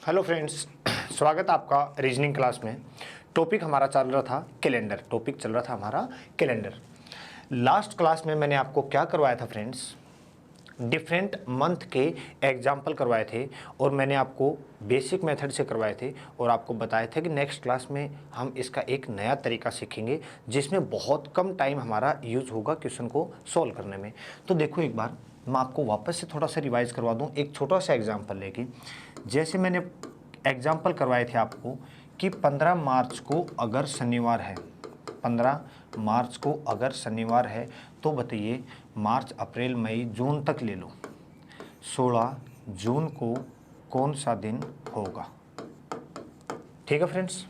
Hello friends, स्वागत है आपका रीजनिंग क्लास में। टॉपिक हमारा चल रहा था कैलेंडर। टॉपिक चल रहा था हमारा कैलेंडर। लास्ट क्लास में मैंने आपको क्या करवाया था फ्रेंड्स, डिफरेंट मंथ के एग्जाम्पल करवाए थे और मैंने आपको बेसिक मेथड से करवाए थे और आपको बताया था कि नेक्स्ट क्लास में हम इसका एक नया तरीका सीखेंगे जिसमें बहुत कम टाइम हमारा यूज होगा क्वेश्चन को सॉल्व करने में। तो देखो, एक बार मैं आपको वापस से थोड़ा सा रिवाइज करवा दूं एक छोटा सा एग्जाम्पल लेके। जैसे मैंने एग्जाम्पल करवाए थे आपको कि 15 मार्च को अगर शनिवार है, 15 मार्च को अगर शनिवार है तो बताइए मार्च अप्रैल मई जून तक ले लो, 16 जून को कौन सा दिन होगा। ठीक है फ्रेंड्स,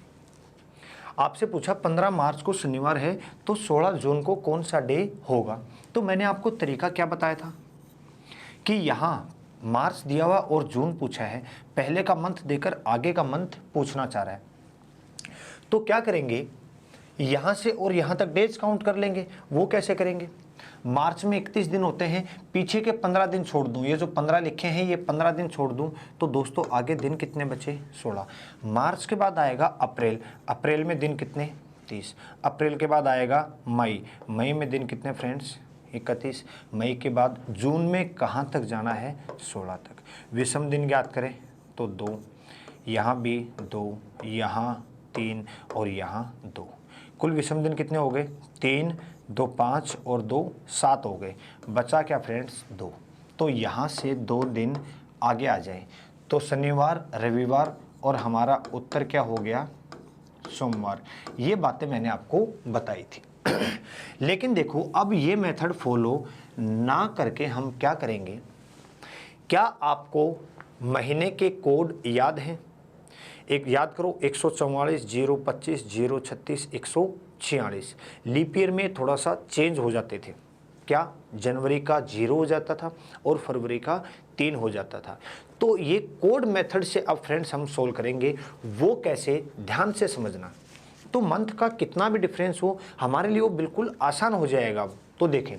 आपसे पूछा 15 मार्च को शनिवार है तो 16 जून को कौन सा डे होगा। तो मैंने आपको तरीका क्या बताया था कि यहाँ मार्च दिया हुआ और जून पूछा है, पहले का मंथ देकर आगे का मंथ पूछना चाह रहा है। तो क्या करेंगे, यहाँ से और यहाँ तक डेज काउंट कर लेंगे। वो कैसे करेंगे, मार्च में 31 दिन होते हैं, पीछे के 15 दिन छोड़ दूँ, ये जो 15 लिखे हैं ये 15 दिन छोड़ दूँ तो दोस्तों आगे दिन कितने बचे, 16। मार्च के बाद आएगा अप्रैल, अप्रैल में दिन कितने, 30। अप्रैल के बाद आएगा मई, मई में दिन कितने फ्रेंड्स, 31। मई के बाद जून में कहाँ तक जाना है, 16 तक। विषम दिन ज्ञात करें तो 2, यहाँ भी 2, यहाँ 3 और यहाँ 2। कुल विषम दिन कितने हो गए, 3, 2 5 और 2 7 हो गए। बचा क्या फ्रेंड्स, 2। तो यहाँ से 2 दिन आगे आ जाए तो शनिवार, रविवार और हमारा उत्तर क्या हो गया, सोमवार। ये बातें मैंने आपको बताई थी। लेकिन देखो, अब ये मेथड फॉलो ना करके हम क्या करेंगे, क्या आपको महीने के कोड याद हैं? एक याद करो, 144, 025, 036, 146। लीप ईयर में थोड़ा सा चेंज हो जाते थे, क्या जनवरी का 0 हो जाता था और फरवरी का 3 हो जाता था। तो ये कोड मेथड से अब फ्रेंड्स हम सोल्व करेंगे। वो कैसे, ध्यान से समझना। तो मंथ का कितना भी डिफरेंस हो हमारे लिए वो बिल्कुल आसान हो जाएगा। तो देखें,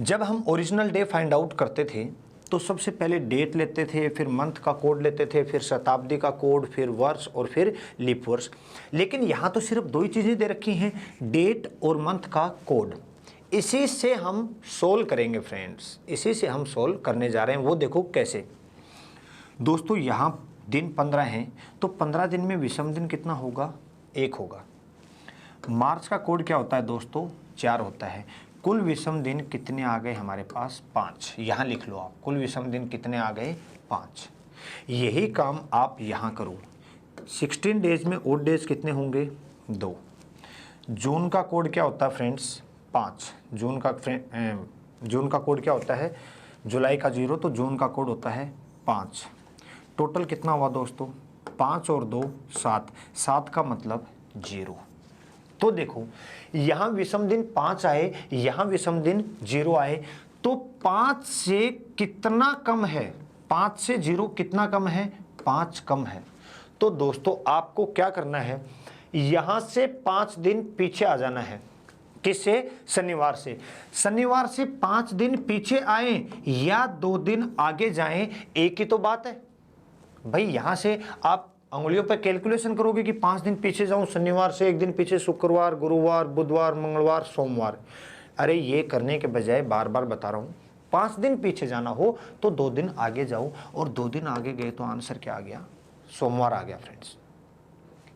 जब हम ओरिजिनल डे फाइंड आउट करते थे तो सबसे पहले डेट लेते थे, फिर मंथ का कोड लेते थे, फिर शताब्दी का कोड, फिर वर्ष और फिर लीप वर्ष। लेकिन यहाँ तो सिर्फ 2 ही चीज़ें दे रखी हैं, डेट और मंथ का कोड। इसी से हम सोल्व करेंगे फ्रेंड्स, इसी से हम सोल्व करने जा रहे हैं। वो देखो कैसे दोस्तों, यहाँ दिन 15 हैं तो 15 दिन में विषम दिन कितना होगा, 1 होगा। मार्च का कोड क्या होता है दोस्तों, 4 होता है। कुल विषम दिन कितने आ गए हमारे पास, 5। यहाँ लिख लो आप, कुल विषम दिन कितने आ गए, 5। यही काम आप यहाँ करो। 16 डेज में ओड डेज कितने होंगे, 2। जून का कोड क्या होता है फ्रेंड्स, 5। जून का कोड क्या होता है, जुलाई का 0, तो जून का कोड होता है 5। टोटल कितना हुआ दोस्तों, 5 और 2 7, 7 का मतलब 0। तो देखो, यहाँ विषम दिन 5 आए, यहाँ विषम दिन 0 आए, तो 5 से कितना कम है, 5 से 0 कितना कम है, 5 कम है। तो दोस्तों आपको क्या करना है, यहाँ से 5 दिन पीछे आ जाना है। किससे, शनिवार से। शनिवार से 5 दिन पीछे आए या 2 दिन आगे जाएं, एक ही तो बात है भाई। यहाँ से आप अंगुलियों पर कैलकुलेशन करोगे कि 5 दिन पीछे जाऊं, शनिवार से 1 दिन पीछे शुक्रवार, गुरुवार, बुधवार, मंगलवार, सोमवार। अरे ये करने के बजाय बार बार बता रहा हूँ, 5 दिन पीछे जाना हो तो 2 दिन आगे जाओ, और 2 दिन आगे गए तो आंसर क्या आ गया, सोमवार आ गया फ्रेंड्स।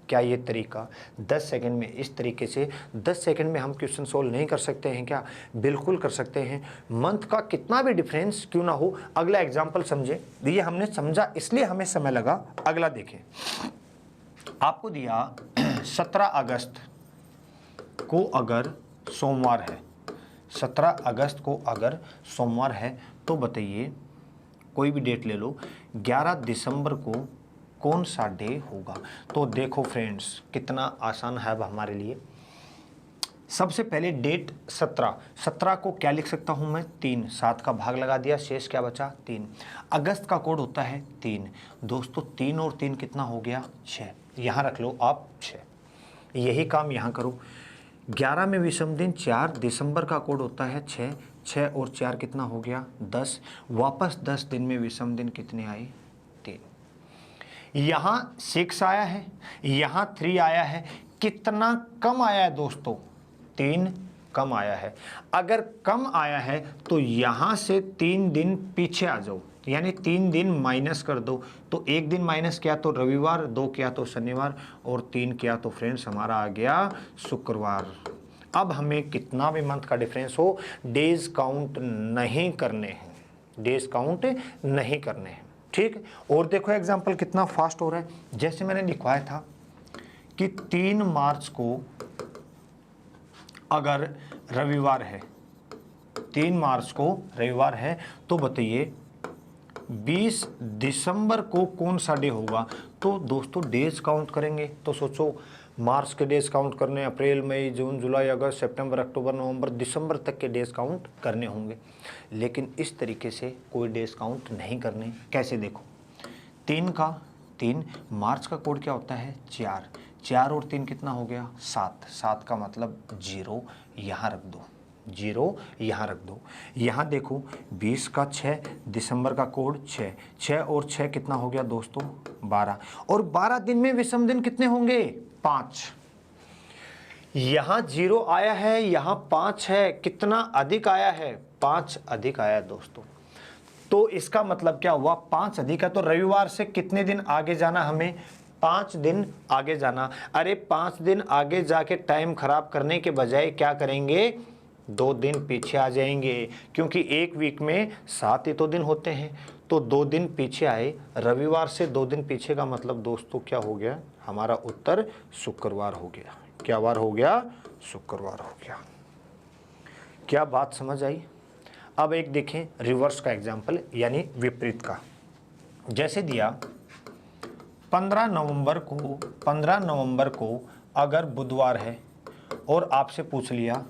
क्या ये तरीका 10 सेकंड में, इस तरीके से 10 सेकंड में हम क्वेश्चन सोल्व नहीं कर सकते हैं क्या? बिल्कुल कर सकते हैं। मंथ का कितना भी डिफरेंस क्यों ना हो। अगला एग्जांपल समझे, ये हमने समझा इसलिए हमें समय लगा। अगला देखें, आपको दिया 17 अगस्त को अगर सोमवार है, 17 अगस्त को अगर सोमवार है तो बताइए, कोई भी डेट ले लो, 11 दिसंबर को कौन सा डे होगा। तो देखो फ्रेंड्स कितना आसान है अब हमारे लिए। सबसे पहले डेट 17 को क्या लिख सकता हूं मैं, 3। 7 का भाग लगा दिया, शेष क्या बचा, 3। अगस्त का कोड होता है 3। दोस्तों 3 और 3 कितना हो गया, 6। यहाँ रख लो आप 6। यही काम यहाँ करो। 11 में विषम दिन 4, दिसंबर का कोड होता है 6। 6 और 4 कितना हो गया, 10। वापस 10 दिन में विषम दिन कितने आए, 3। यहाँ 6 आया है, यहाँ 3 आया है, कितना कम आया है दोस्तों? 3 कम आया है। अगर कम आया है तो यहाँ से 3 दिन पीछे आ जाओ, यानी 3 दिन माइनस कर दो। तो 1 दिन माइनस किया तो रविवार, 2 किया तो शनिवार, और 3 किया तो फ्रेंड्स हमारा आ गया शुक्रवार। अब हमें कितना भी मंथ का डिफरेंस हो, डेज काउंट नहीं करने हैं, डेज काउंट नहीं करने हैं, ठीक। और देखो एग्जांपल कितना फास्ट हो रहा है। जैसे मैंने लिखवाया था कि 3 मार्च को अगर रविवार है, 3 मार्च को रविवार है, तो बताइए 20 दिसंबर को कौन सा डे होगा? तो दोस्तों डेज काउंट करेंगे तो सोचो, मार्च के डेज काउंट करने, अप्रैल मई जून जुलाई अगस्त सितंबर अक्टूबर नवंबर दिसंबर तक के डेज काउंट करने होंगे। लेकिन इस तरीके से कोई डेज काउंट नहीं करने। कैसे? देखो 3 मार्च का कोड क्या होता है? 4 और 3 कितना हो गया? 7 का मतलब 0 यहाँ रख दो, 0 यहाँ रख दो। यहाँ देखो 20 का 6, दिसंबर का कोड 6 और 6 कितना हो गया दोस्तों? 12। और 12 दिन में विषम दिन कितने होंगे? 5। यहाँ 0 आया है, यहाँ 5 है, कितना अधिक आया है? 5 अधिक आया दोस्तों। तो इसका मतलब क्या हुआ? 5 अधिक है, तो रविवार से कितने दिन आगे जाना हमें? 5 दिन आगे जाना। अरे 5 दिन आगे जाके टाइम खराब करने के बजाय क्या करेंगे? 2 दिन पीछे आ जाएंगे, क्योंकि एक वीक में 7 ही तो दिन होते हैं। तो 2 दिन पीछे आए, रविवार से 2 दिन पीछे का मतलब दोस्तों क्या हो गया? हमारा उत्तर शुक्रवार हो गया। क्या वार हो गया? शुक्रवार हो गया। क्या बात समझ आई? अब एक देखें रिवर्स का एग्जाम्पल, यानी विपरीत का। जैसे दिया 15 नवंबर को अगर बुधवार है और आपसे पूछ लिया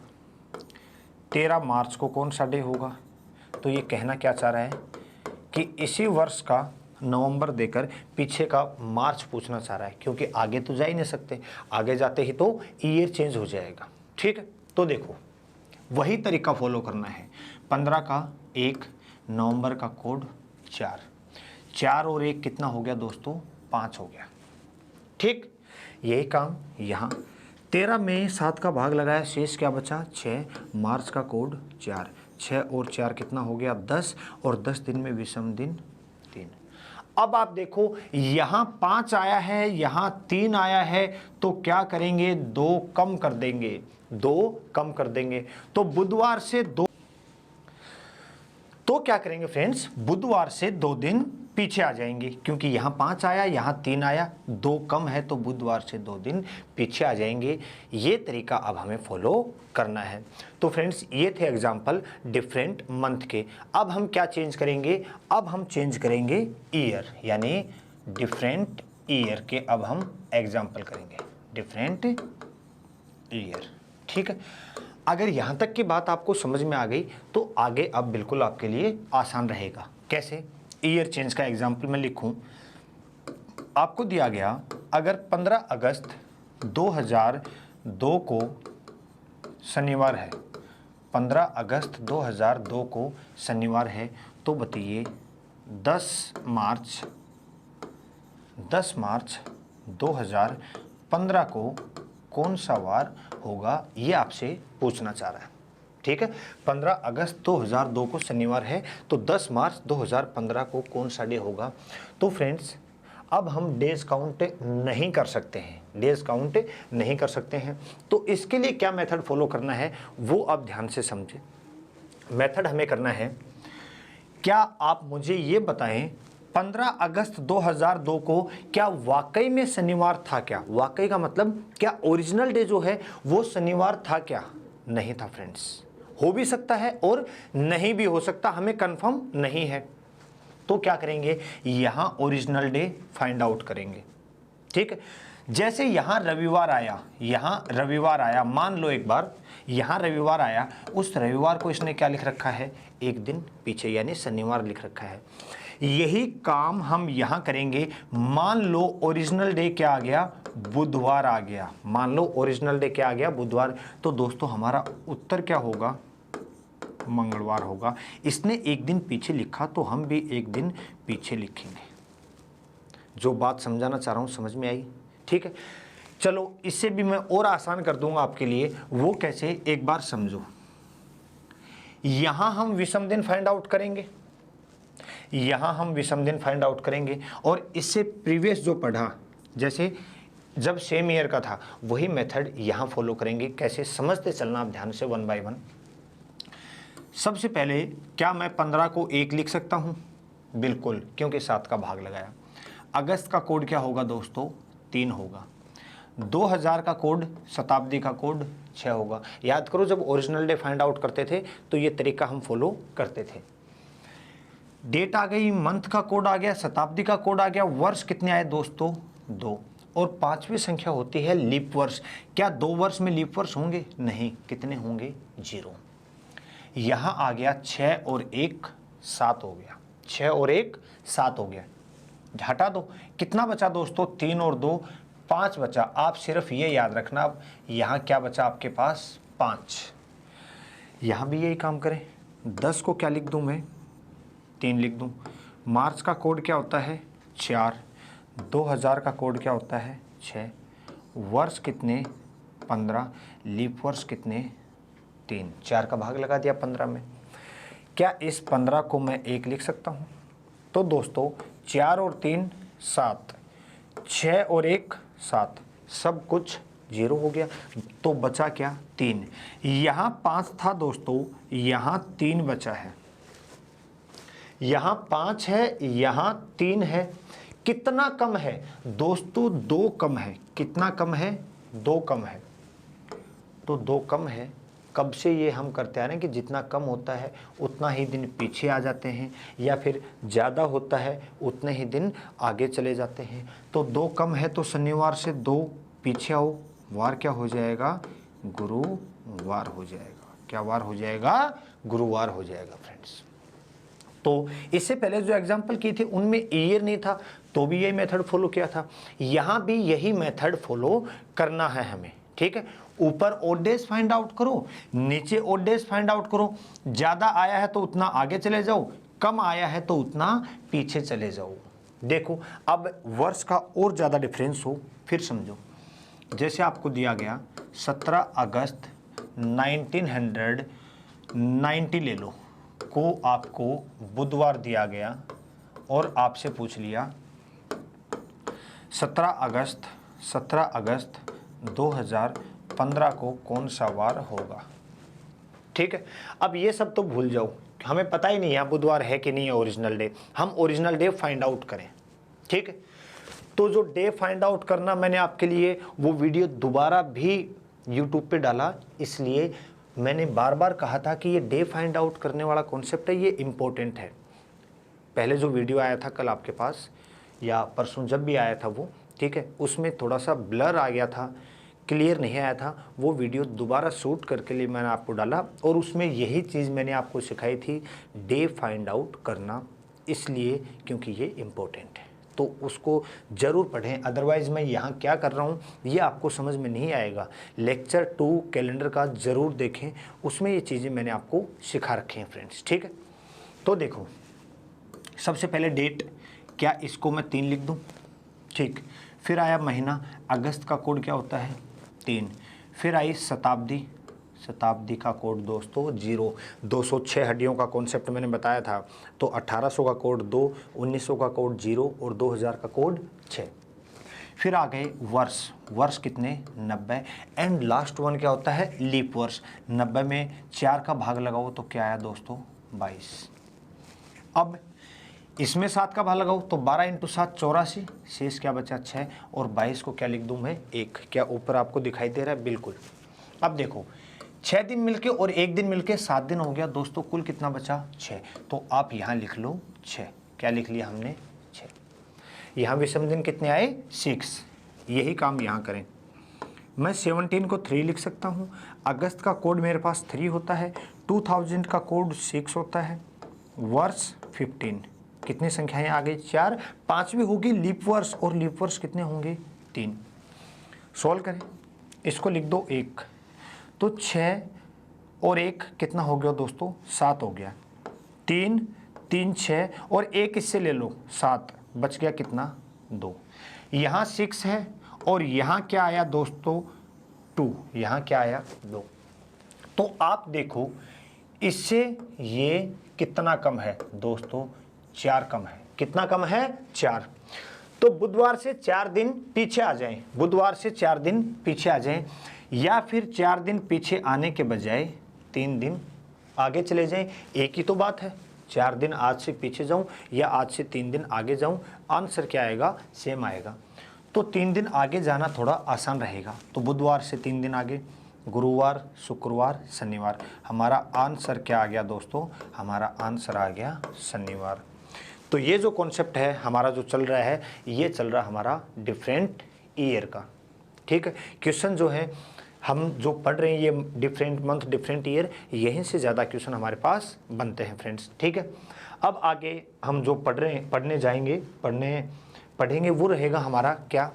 13 मार्च को कौन सा डे होगा, तो ये कहना क्या चाह रहा है कि इसी वर्ष का नवंबर देकर पीछे का मार्च पूछना चाह रहा है, क्योंकि आगे तो जा ही नहीं सकते, आगे जाते ही तो ईयर चेंज हो जाएगा, ठीक है। तो देखो वही तरीका फॉलो करना है। 15 का 1, नवंबर का कोड 4 और 1 कितना हो गया दोस्तों? 5 हो गया, ठीक। यही काम यहाँ 13 में 7 का भाग लगाया, शेष क्या बचा? 6, मार्च का कोड 4, 6 और 4 कितना हो गया? 10, और 10 दिन में विषम दिन 3। अब आप देखो यहाँ 5 आया है, यहाँ 3 आया है, तो क्या करेंगे? 2 कम कर देंगे, 2 कम कर देंगे। तो बुधवार से 2, तो क्या करेंगे फ्रेंड्स? बुधवार से 2 दिन पीछे आ जाएंगे, क्योंकि यहाँ 5 आया, यहाँ 3 आया, 2 कम है, तो बुधवार से 2 दिन पीछे आ जाएंगे। ये तरीका अब हमें फॉलो करना है। तो फ्रेंड्स ये थे एग्जाम्पल डिफरेंट मंथ के। अब हम क्या चेंज करेंगे? अब हम चेंज करेंगे ईयर, यानी डिफरेंट ईयर के अब हम एग्जाम्पल करेंगे, डिफरेंट ईयर, ठीक है। अगर यहाँ तक की बात आपको समझ में आ गई तो आगे अब बिल्कुल आपके लिए आसान रहेगा। कैसे? ईयर चेंज का एग्जाम्पल मैं लिखूं, आपको दिया गया अगर 15 अगस्त 2002 को शनिवार है, 15 अगस्त 2002 को शनिवार है, तो बताइए 10 मार्च 2015 को कौन सा वार होगा? ये आपसे पूछना चाह रहा है, ठीक है। 15 अगस्त 2002 को शनिवार है, तो 10 मार्च 2015 को कौन सा डे होगा? तो फ्रेंड्स अब हम डेज काउंट नहीं कर सकते हैं, डेज काउंट नहीं कर सकते हैं। तो इसके लिए क्या मेथड फॉलो करना है वो आप ध्यान से समझें। मेथड हमें करना है, क्या आप मुझे ये बताएं 15 अगस्त 2002 को क्या वाकई में शनिवार था क्या? वाकई का मतलब क्या ओरिजिनल डे जो है वो शनिवार था क्या? नहीं था फ्रेंड्स। हो भी सकता है और नहीं भी हो सकता, हमें कंफर्म नहीं है। तो क्या करेंगे? यहाँ ओरिजिनल डे फाइंड आउट करेंगे, ठीक है। जैसे यहाँ रविवार आया, मान लो एक बार यहाँ रविवार आया, उस रविवार को इसने क्या लिख रखा है? एक दिन पीछे, यानी शनिवार लिख रखा है। यही काम हम यहाँ करेंगे। मान लो ओरिजिनल डे क्या आ गया? बुधवार आ गया। मान लो ओरिजिनल डे क्या आ गया? बुधवार। तो दोस्तों हमारा उत्तर क्या होगा? मंगलवार होगा। इसने एक दिन पीछे लिखा तो हम भी एक दिन पीछे लिखेंगे। जो बात समझाना चाह रहा हूँ समझ में आई? ठीक है, चलो इससे भी मैं और आसान कर दूंगा आपके लिए। वो कैसे, एक बार समझो। यहां हम विषम दिन फाइंड आउट करेंगे, यहां हम विषम दिन फाइंड आउट करेंगे, और इससे प्रीवियस जो पढ़ा, जैसे जब सेम ईयर का था, वही मेथड यहां फॉलो करेंगे। कैसे, समझते चलना आप ध्यान से, 1 बाय 1। सबसे पहले, क्या मैं 15 को 1 लिख सकता हूं? बिल्कुल, क्योंकि 7 का भाग लगाया। अगस्त का कोड क्या होगा दोस्तों? 3 होगा। 2000 का कोड, शताब्दी का कोड 6 होगा। याद करो, जब ओरिजिनल डे फाइंड आउट करते थे तो ये तरीका हम फॉलो करते थे। डेट आ गई, मंथ का कोड आ गया, शताब्दी का कोड आ गया, वर्ष कितने आए दोस्तों? 2। और 5वीं संख्या होती है लीप वर्ष। क्या 2 वर्ष में लीप वर्ष होंगे? नहीं। कितने होंगे? 0। यहां आ गया 6 और 1 7 हो गया, 6 और 1 7 हो गया। हटा दो, कितना बचा दोस्तों? 3 और 2 5 बचा। आप सिर्फ ये याद रखना, अब यहाँ क्या बचा आपके पास? 5। यहाँ भी यही काम करें। 10 को क्या लिख दूँ मैं? 3 लिख दूँ। मार्च का कोड क्या होता है? 4। 2000 का कोड क्या होता है? 6। वर्ष कितने? 15। लीप वर्ष कितने? 3। 4 का भाग लगा दिया 15 में। क्या इस 15 को मैं 1 लिख सकता हूँ? तो दोस्तों 4 और 3 7, 6 और 1 7, सब कुछ 0 हो गया। तो बचा क्या? 3। यहाँ 5 था दोस्तों, यहाँ 3 बचा है। यहाँ 5 है, यहाँ 3 है। कितना कम है दोस्तों? 2 कम है। कितना कम है? 2 कम है। तो 2 कम है। कब से ये हम करते आ रहे हैं कि जितना कम होता है उतना ही दिन पीछे आ जाते हैं, या फिर ज़्यादा होता है उतने ही दिन आगे चले जाते हैं। तो 2 कम है, तो शनिवार से 2 पीछे आओ, वार क्या हो जाएगा? गुरुवार हो जाएगा। क्या वार हो जाएगा? गुरुवार हो जाएगा फ्रेंड्स। तो इससे पहले जो एग्जाम्पल की थी उनमें ईयर नहीं था, तो भी यही मेथड फॉलो किया था। यहाँ भी यही मेथड फॉलो करना है हमें। ठीक है, ऊपर ओड डेज फाइंड आउट करो, नीचे ओड डेज फाइंड आउट करो। ज़्यादा आया है तो उतना आगे चले जाओ, कम आया है तो उतना पीछे चले जाओ। देखो, अब वर्ष का और ज़्यादा डिफरेंस हो, फिर समझो। जैसे आपको दिया गया 17 अगस्त 1990 ले लो को आपको बुधवार दिया गया, और आपसे पूछ लिया 17 अगस्त 2015 को कौन सा वार होगा। ठीक है, अब ये सब तो भूल जाओ, हमें पता ही नहीं है बुधवार है कि नहीं है ओरिजिनल डे। हम ओरिजिनल डे फाइंड आउट करें। ठीक है, तो जो डे फाइंड आउट करना, मैंने आपके लिए वो वीडियो दोबारा भी यूट्यूब पे डाला, इसलिए मैंने बार बार कहा था कि ये डे फाइंड आउट करने वाला कॉन्सेप्ट है, ये इम्पोर्टेंट है। पहले जो वीडियो आया था कल आपके पास, या परसों जब भी आया था वो, ठीक है, उसमें थोड़ा सा ब्लर आ गया था, क्लियर नहीं आया था। वो वीडियो दोबारा शूट करके लिए मैंने आपको डाला, और उसमें यही चीज़ मैंने आपको सिखाई थी, डे फाइंड आउट करना, इसलिए क्योंकि ये इम्पोर्टेंट है। तो उसको ज़रूर पढ़ें, अदरवाइज़ मैं यहाँ क्या कर रहा हूँ ये आपको समझ में नहीं आएगा। लेक्चर 2 कैलेंडर का ज़रूर देखें, उसमें ये चीज़ें मैंने आपको सिखा रखी हैं फ्रेंड्स। ठीक है, तो देखो, सबसे पहले डेट, क्या इसको मैं 3 लिख दूँ? ठीक। फिर आया महीना, अगस्त का कोड क्या होता है? 3। फिर आई शताब्दी का कोड दोस्तों 0। 206 हड्डियों का कॉन्सेप्ट मैंने बताया था, तो 1800 का कोड 2, 1900 का कोड 0 और 2000 का कोड 6। फिर आ गए वर्ष कितने? 90। एंड लास्ट वन क्या होता है? लीप वर्ष। 90 में 4 का भाग लगाओ तो क्या आया दोस्तों? 22। अब इसमें 7 का भाग लगाओ तो 12 × 7 84, शेष क्या बचा? 6। और 22 को क्या लिख दूं मैं? 1। क्या ऊपर आपको दिखाई दे रहा है? बिल्कुल। अब देखो, 6 दिन मिलके और 1 दिन मिलके 7 दिन हो गया दोस्तों, कुल कितना बचा? 6। तो आप यहाँ लिख लो 6। क्या लिख लिया हमने? 6। यहाँ विषम दिन कितने आए? 6। यही काम यहाँ करें। मैं 17 को 3 लिख सकता हूँ। अगस्त का कोड मेरे पास 3 होता है। 2000 का कोड 6 होता है। वर्ष 15। कितनी संख्याएं आ गई? 4। 5वीं होगी लीप वर्ष, और लीप वर्ष कितने होंगे? 3। सॉल्व करें, इसको लिख दो 1। तो 6 और 1 कितना हो गया दोस्तों? 7 हो गया। 3 3 6 और 1 इससे ले लो 7, बच गया कितना? 2, यहाँ 6 है और यहाँ क्या आया दोस्तों 2, यहाँ क्या आया 2। तो आप देखो इससे ये कितना कम है दोस्तों, 4 कम है। कितना कम है 4। तो बुधवार से 4 दिन पीछे आ जाएं, बुधवार से 4 दिन पीछे आ जाएं, या फिर 4 दिन पीछे आने के बजाय 3 दिन आगे चले जाएं। एक ही तो बात है, 4 दिन आज से पीछे जाऊं या आज से 3 दिन आगे जाऊं, आंसर क्या आएगा, सेम आएगा। तो 3 दिन आगे जाना थोड़ा आसान रहेगा। तो बुधवार से 3 दिन आगे, गुरुवार, शुक्रवार, शनिवार, हमारा आंसर क्या आ गया दोस्तों, हमारा आंसर आ गया शनिवार। तो ये जो कॉन्सेप्ट है हमारा जो चल रहा है, ये चल रहा हमारा डिफरेंट ईयर का। ठीक है, क्वेश्चन जो है हम जो पढ़ रहे हैं ये डिफरेंट मंथ डिफरेंट ईयर, यहीं से ज़्यादा क्वेश्चन हमारे पास बनते हैं फ्रेंड्स। ठीक है, अब आगे हम जो पढ़ने जाएंगे, पढ़ेंगे वो रहेगा हमारा क्या,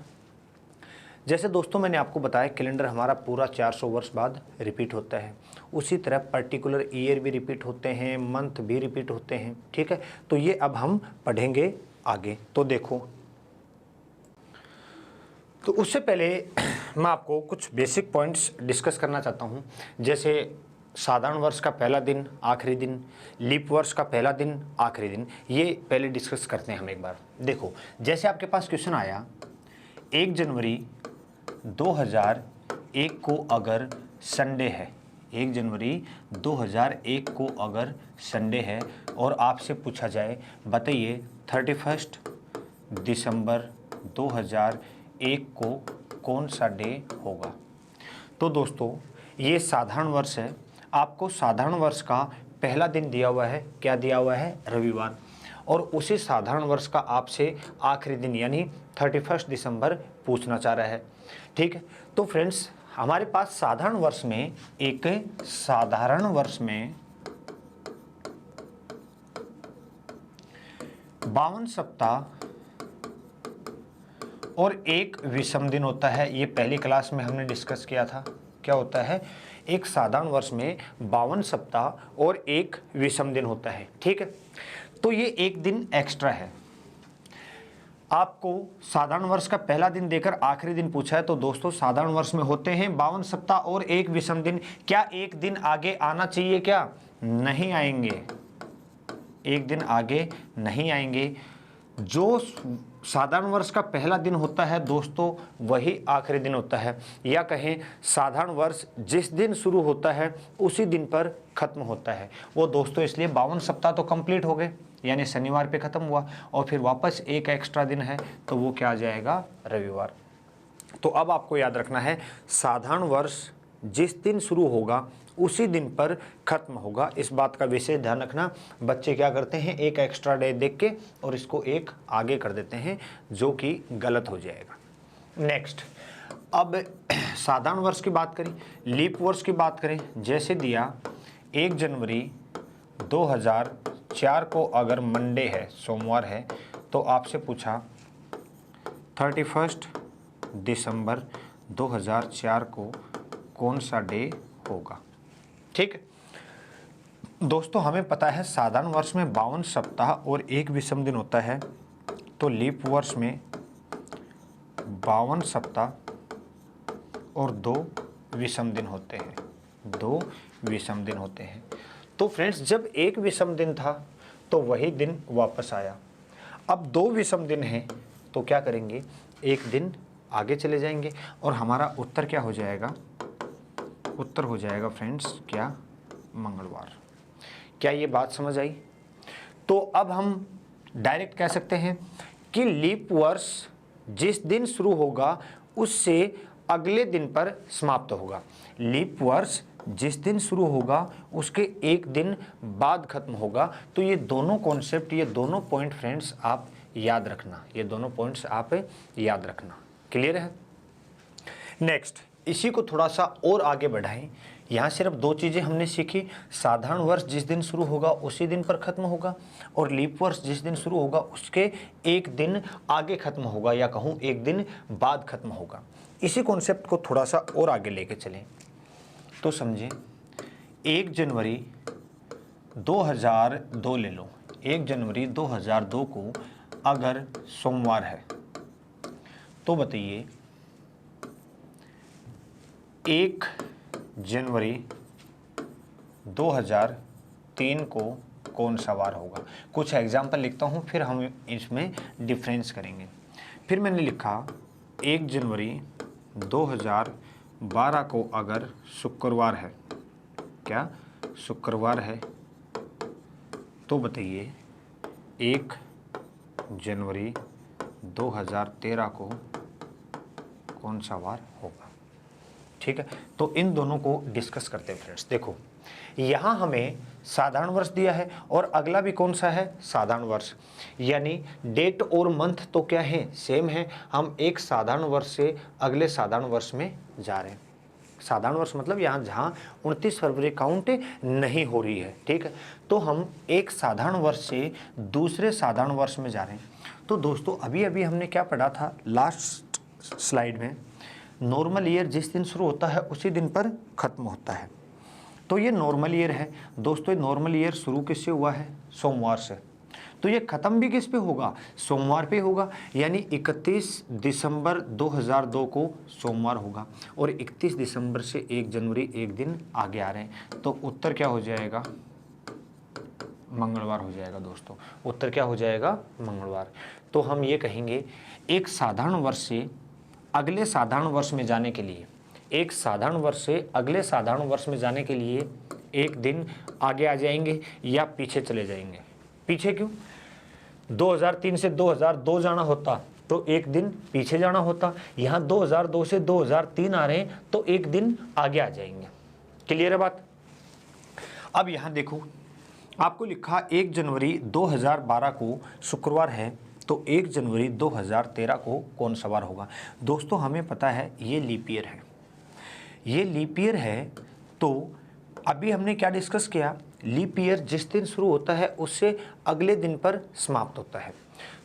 जैसे दोस्तों मैंने आपको बताया कैलेंडर हमारा पूरा 400 वर्ष बाद रिपीट होता है, उसी तरह पर्टिकुलर ईयर भी रिपीट होते हैं, मंथ भी रिपीट होते हैं। ठीक है, तो ये अब हम पढ़ेंगे आगे। तो देखो, तो उससे पहले मैं आपको कुछ बेसिक पॉइंट्स डिस्कस करना चाहता हूँ। जैसे साधारण वर्ष का पहला दिन आखिरी दिन, लीप वर्ष का पहला दिन आखिरी दिन, ये पहले डिस्कस करते हैं हम एक बार। देखो, जैसे आपके पास क्वेश्चन आया 1 जनवरी 2001 को अगर संडे है, 1 जनवरी 2001 को अगर संडे है और आपसे पूछा जाए बताइए 31 दिसंबर 2001 को कौन सा डे होगा। तो दोस्तों ये साधारण वर्ष है, आपको साधारण वर्ष का पहला दिन दिया हुआ है, क्या दिया हुआ है, रविवार, और उसी साधारण वर्ष का आपसे आखिरी दिन यानी 31 दिसंबर पूछना चाह रहा है। ठीक है, तो फ्रेंड्स हमारे पास साधारण वर्ष में 52 सप्ताह और 1 विषम दिन होता है। ये पहली क्लास में हमने डिस्कस किया था। क्या होता है, एक साधारण वर्ष में 52 सप्ताह और 1 विषम दिन होता है। ठीक है, तो ये 1 दिन एक्स्ट्रा है। आपको साधारण वर्ष का पहला दिन देकर आखिरी दिन पूछा है, तो दोस्तों साधारण वर्ष में होते हैं 52 सप्ताह और 1 विषम दिन। क्या 1 दिन आगे आना चाहिए, क्या नहीं आएंगे, 1 दिन आगे नहीं आएंगे। जो साधारण वर्ष का पहला दिन होता है दोस्तों वही आखिरी दिन होता है, या कहें साधारण वर्ष जिस दिन शुरू होता है उसी दिन पर खत्म होता है वो दोस्तों। इसलिए 52 सप्ताह तो कंप्लीट हो गए, यानी शनिवार पे ख़त्म हुआ, और फिर वापस 1 एक्स्ट्रा दिन है तो वो क्या आ जाएगा, रविवार। तो अब आपको याद रखना है साधारण वर्ष जिस दिन शुरू होगा उसी दिन पर खत्म होगा, इस बात का विशेष ध्यान रखना। बच्चे क्या करते हैं, 1 एक्स्ट्रा डे देख के और इसको 1 आगे कर देते हैं, जो कि गलत हो जाएगा। नेक्स्ट, अब साधारण वर्ष की बात करें, लीप वर्ष की बात करें। जैसे दिया 1 जनवरी 2004 को अगर मंडे है, सोमवार है, तो आपसे पूछा 31 दिसंबर 2004 को कौन सा डे होगा। ठीक, दोस्तों हमें पता है साधारण वर्ष में 52 सप्ताह और 1 विषम दिन होता है, तो लीप वर्ष में 52 सप्ताह और 2 विषम दिन होते हैं, 2 विषम दिन होते हैं। तो फ्रेंड्स जब 1 विषम दिन था तो वही दिन वापस आया, अब 2 विषम दिन हैं तो क्या करेंगे, 1 दिन आगे चले जाएंगे और हमारा उत्तर क्या हो जाएगा, उत्तर हो जाएगा फ्रेंड्स क्या, मंगलवार। क्या ये बात समझ आई। तो अब हम डायरेक्ट कह सकते हैं कि लीप वर्ष जिस दिन शुरू होगा उससे अगले दिन पर समाप्त होगा, लीप वर्ष जिस दिन शुरू होगा उसके 1 दिन बाद खत्म होगा। तो ये दोनों कॉन्सेप्ट, ये दोनों पॉइंट फ्रेंड्स आप याद रखना, ये दोनों पॉइंट्स आप याद रखना। क्लियर है। नेक्स्ट, इसी को थोड़ा सा और आगे बढ़ाएं। यहाँ सिर्फ 2 चीज़ें हमने सीखी, साधारण वर्ष जिस दिन शुरू होगा उसी दिन पर खत्म होगा, और लीप वर्ष जिस दिन शुरू होगा उसके 1 दिन आगे खत्म होगा, या कहूँ 1 दिन बाद खत्म होगा। इसी कॉन्सेप्ट को थोड़ा सा और आगे लेके चलें तो समझें, 1 जनवरी 2002 ले लो, 1 जनवरी 2002 को अगर सोमवार है, तो बताइए 1 जनवरी 2003 को कौन सा वार होगा। कुछ एग्जाम्पल लिखता हूँ, फिर हम इसमें डिफरेंस करेंगे। फिर मैंने लिखा 1 जनवरी 2012 को अगर शुक्रवार है, क्या शुक्रवार है, तो बताइए 1 जनवरी 2013 को कौन सा वार होगा। ठीक है, तो इन दोनों को डिस्कस करते हैं फ्रेंड्स। देखो यहाँ हमें साधारण वर्ष दिया है और अगला भी कौन सा है, साधारण वर्ष, यानी डेट और मंथ तो क्या है, सेम है। हम एक साधारण वर्ष से अगले साधारण वर्ष में जा रहे हैं। साधारण वर्ष मतलब यहाँ जहाँ 29 फरवरी काउंट नहीं हो रही है। ठीक है, तो हम एक साधारण वर्ष से दूसरे साधारण वर्ष में जा रहे हैं। तो दोस्तों अभी अभी हमने क्या पढ़ा था लास्ट स्लाइड में, नॉर्मल ईयर जिस दिन शुरू होता है उसी दिन पर खत्म होता है। तो ये नॉर्मल ईयर है दोस्तों। नॉर्मल ईयर शुरू किससे हुआ है, सोमवार से, तो ये खत्म भी किस पे होगा, सोमवार पे होगा। यानी 31 दिसंबर 2002 को सोमवार होगा और 31 दिसंबर से 1 जनवरी एक दिन आगे आ रहे हैं। तो उत्तर क्या हो जाएगा, मंगलवार हो जाएगा दोस्तों। उत्तर क्या हो जाएगा, मंगलवार। तो हम ये कहेंगे एक साधारण वर्ष से अगले साधारण वर्ष में जाने के लिए, एक साधारण वर्ष से अगले साधारण वर्ष में जाने के लिए एक दिन आगे आ जाएंगे या पीछे चले जाएंगे। पीछे क्यों, 2003 से 2002 जाना होता तो एक दिन पीछे जाना होता। यहाँ 2002 से 2003 आ रहे हैं तो एक दिन आगे आ जाएंगे। क्लियर है बात। अब यहाँ देखो आपको लिखा 1 जनवरी 2012 को शुक्रवार है, तो 1 जनवरी 2013 को कौन सा वार होगा। दोस्तों हमें पता है ये लीप ईयर है, ये लीप ईयर है। तो अभी हमने क्या डिस्कस किया, लीप ईयर जिस दिन शुरू होता है उससे अगले दिन पर समाप्त होता है।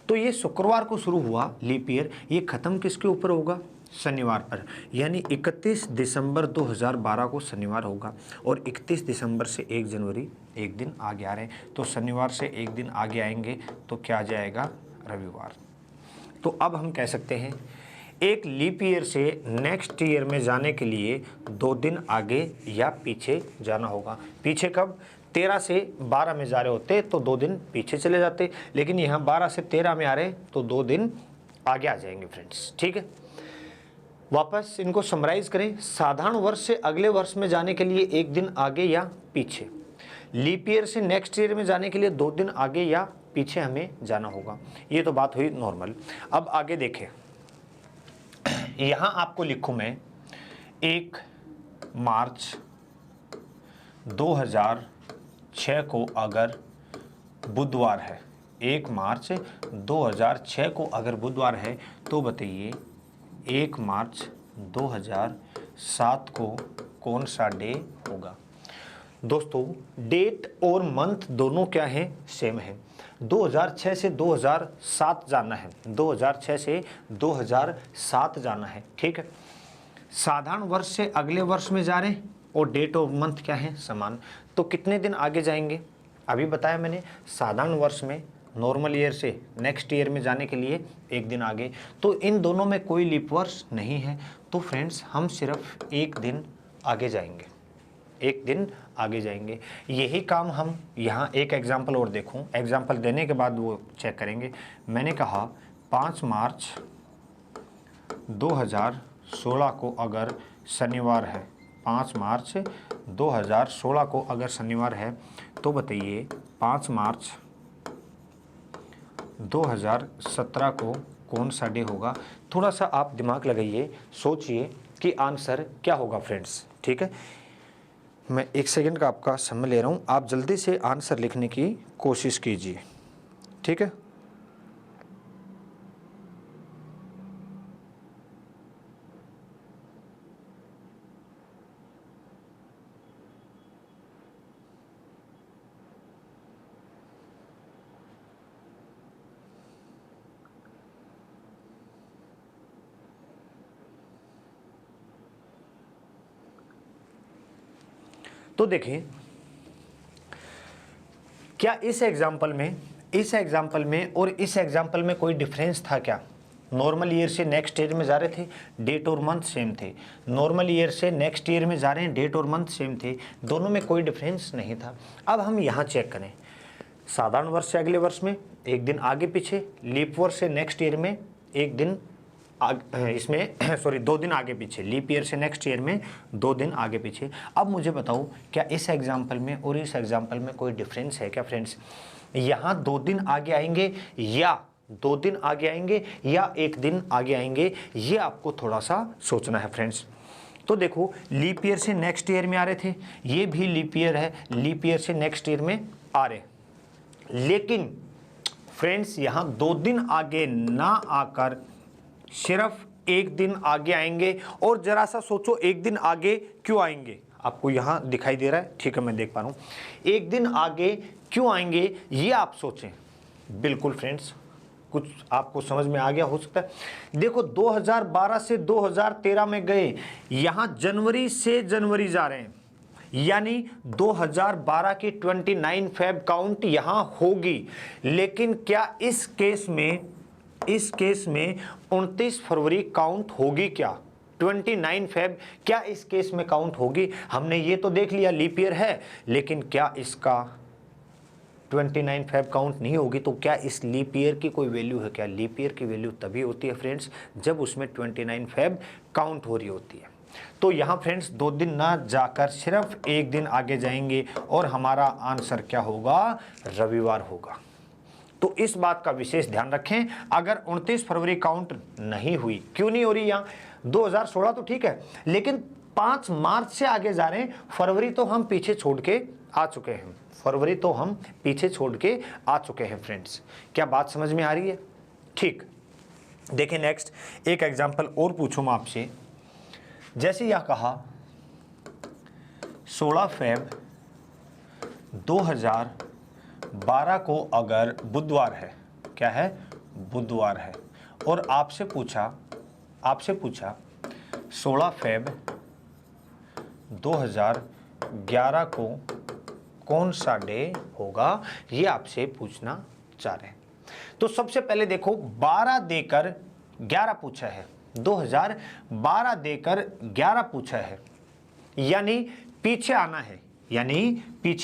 तो ये शुक्रवार को शुरू हुआ लीप ईयर, ये ख़त्म किसके ऊपर होगा, शनिवार पर। यानी 31 दिसंबर 2012 को शनिवार होगा और 31 दिसंबर से 1 जनवरी एक दिन आगे आ रहे हैं। तो शनिवार से एक दिन आगे आएंगे तो क्या आ जाएगा, रविवार। तो अब हम कह सकते हैं एक लीप ईयर से नेक्स्ट ईयर में जाने के लिए 2 दिन आगे या पीछे जाना होगा। पीछे कब, 13 से 12 में जा रहे होते तो 2 दिन पीछे चले जाते, लेकिन यहाँ 12 से 13 में आ रहे तो 2 दिन आगे आ जाएंगे फ्रेंड्स। ठीक है, वापस इनको समराइज करें। साधारण वर्ष से अगले वर्ष में जाने के लिए एक दिन आगे या पीछे, लीप ईयर से नेक्स्ट ईयर में जाने के लिए 2 दिन आगे या पीछे हमें जाना होगा। ये तो बात हुई नॉर्मल। अब आगे देखें, यहाँ आपको लिखूँ मैं 1 मार्च 2006 को अगर बुधवार है, 1 मार्च 2006 को अगर बुधवार है तो बताइए 1 मार्च 2007 को कौन सा डे होगा। दोस्तों डेट और मंथ दोनों क्या है, सेम है। 2006 से 2007 जाना है, 2006 से 2007 जाना है। ठीक है, साधारण वर्ष से अगले वर्ष में जा रहे हैं और डेट और मंथ क्या है, समान। तो कितने दिन आगे जाएंगे, अभी बताया मैंने, साधारण वर्ष में नॉर्मल ईयर से नेक्स्ट ईयर में जाने के लिए एक दिन आगे। तो इन दोनों में कोई लीप वर्ष नहीं है, तो फ्रेंड्स हम सिर्फ एक दिन आगे जाएंगे, एक दिन आगे जाएंगे। यही काम हम यहाँ एक एग्जाम्पल और देखूँ, एग्जाम्पल देने के बाद वो चेक करेंगे। मैंने कहा 5 मार्च 2016 को अगर शनिवार है, 5 मार्च 2016 को अगर शनिवार है तो बताइए 5 मार्च 2017 को कौन सा डे होगा। थोड़ा सा आप दिमाग लगाइए, सोचिए कि आंसर क्या होगा फ्रेंड्स। ठीक है, मैं 1 सेकंड का आपका समय ले रहा हूँ, आप जल्दी से आंसर लिखने की कोशिश कीजिए। ठीक है, तो देखिए क्या इस एग्जाम्पल में और इस एग्जाम्पल में कोई डिफरेंस था क्या। नॉर्मल ईयर से नेक्स्ट ईयर में जा रहे थे, डेट और मंथ सेम थे। नॉर्मल ईयर से नेक्स्ट ईयर में जा रहे हैं, डेट और मंथ सेम थे, दोनों में कोई डिफरेंस नहीं था। अब हम यहाँ चेक करें, साधारण वर्ष से अगले वर्ष में एक दिन आगे पीछे, लीप वर्ष से नेक्स्ट ईयर में एक दिन इसमें सॉरी 2 दिन आगे पीछे, लीप ईयर से नेक्स्ट ईयर में 2 दिन आगे पीछे। अब मुझे बताओ क्या इस एग्जाम्पल में और इस एग्जाम्पल में कोई डिफरेंस है क्या फ्रेंड्स? यहाँ 2 दिन आगे आएंगे या 2 दिन आगे आएंगे या 1 दिन आगे आएंगे, ये आपको थोड़ा सा सोचना है फ्रेंड्स। तो देखो लीप ईयर से नेक्स्ट ईयर में आ रहे थे, ये भी लीप ईयर है, लीप ईयर से नेक्स्ट ईयर में आ रहे, लेकिन फ्रेंड्स यहाँ 2 दिन आगे ना आकर सिर्फ 1 दिन आगे आएंगे। और जरा सा सोचो 1 दिन आगे क्यों आएंगे, आपको यहाँ दिखाई दे रहा है, ठीक है मैं देख पा रहा हूँ। 1 दिन आगे क्यों आएंगे ये आप सोचें। बिल्कुल फ्रेंड्स, कुछ आपको समझ में आ गया हो सकता है। देखो 2012 से 2013 में गए, यहाँ जनवरी से जनवरी जा रहे हैं, यानी 2012 की 29 फेब काउंट यहाँ होगी। लेकिन क्या इस केस में 29 फरवरी काउंट होगी क्या? 29 फेब क्या इस केस में काउंट होगी? हमने ये तो देख लिया लीप ईयर है, लेकिन क्या इसका 29 फेब काउंट नहीं होगी? तो क्या इस लीप ईयर की कोई वैल्यू है क्या? लीप ईयर की वैल्यू तभी होती है फ्रेंड्स जब उसमें 29 फेब काउंट हो रही होती है। तो यहाँ फ्रेंड्स 2 दिन ना जाकर सिर्फ 1 दिन आगे जाएंगे और हमारा आंसर क्या होगा? रविवार होगा। तो इस बात का विशेष ध्यान रखें। अगर 29 फरवरी काउंट नहीं हुई, क्यों नहीं हो रही यहाँ? 2016 तो ठीक है, लेकिन 5 मार्च से आगे जा रहे हैं, फरवरी तो हम पीछे छोड़ के आ चुके हैं, फरवरी तो हम पीछे छोड़ के आ चुके हैं फ्रेंड्स। क्या बात समझ में आ रही है? ठीक, देखिए नेक्स्ट एक एग्जाम्पल और पूछूं मैं आपसे। जैसे यह कहा 16 फेब 2012 को अगर बुधवार है, क्या है? बुधवार है, और आपसे पूछा 16 फेब 2011 को कौन सा डे होगा, ये आपसे पूछना चाह रहे हैं। तो सबसे पहले देखो 12 देकर 11 पूछा है, 2012 देकर 11 पूछा है, यानी पीछे